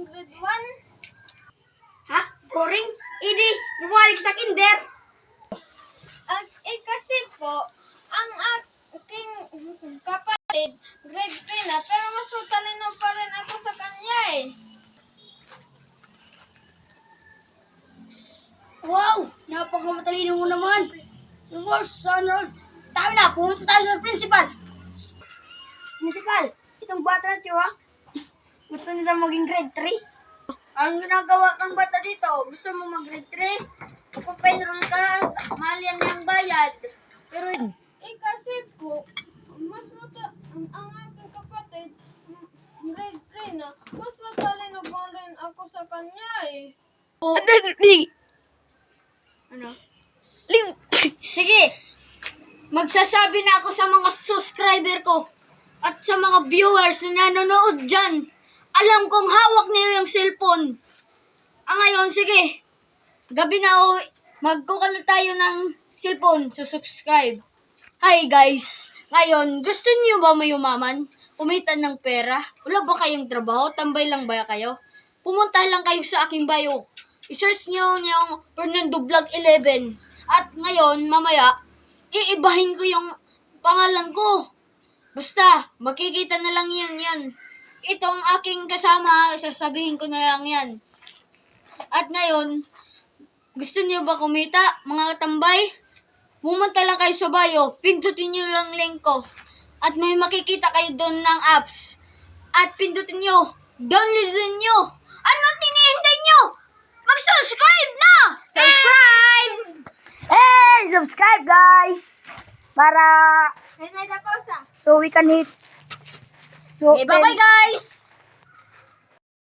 grade 1? Ha? Boring? Idi, bumalik sa kinder. Kasi po, ang aking kapatid, grade 3 na, pero mas matalino pa rin ako sa kanya eh. Wow! Napakamatalino mo naman. Super, sana. Tama na, pumunta tayo sa principal. Principal, itong bata na tiyo ha? Gusto nila maging grade 3? Ang ginagawa kang bata dito, gusto mo mag-grade 3? Magpa-enroll ka, mahal yan yung bayad. Pero, kasi po, ang aking kapatid, grade 3 na, mas matalino pa rin ako sa kanya eh. Ano? Sige, magsasabi na ako sa mga subscriber ko at sa mga viewers na nanonood dyan. Alam kong hawak niyo yung cellphone. Ngayon, sige. Gabi na o, magkuha na tayo ng cellphone. So, subscribe. Hi guys. Ngayon, gusto niyo ba mayumaman? Kumita ng pera? Wala ba kayong trabaho? Tambay lang ba kayo? Pumunta lang kayo sa aking bio. I-search niyo yung Fernando Vlog 11. At ngayon, mamaya, iibahin ko yung pangalan ko. Basta, makikita na lang yan. Ito ang aking kasama, sasabihin ko na lang yan. At ngayon, gusto niyo ba kumita, mga tambay? Pumunta lang kayo sa bio, pindutin niyo lang link ko. At may makikita kayo doon ng apps. At pindutin niyo, downloadin niyo. Ano tinihintay niyo? Mag-subscribe na! Subscribe! Hey! Subscribe guys! Para May pausa. so we can hit. So, Okay, bye-bye guys!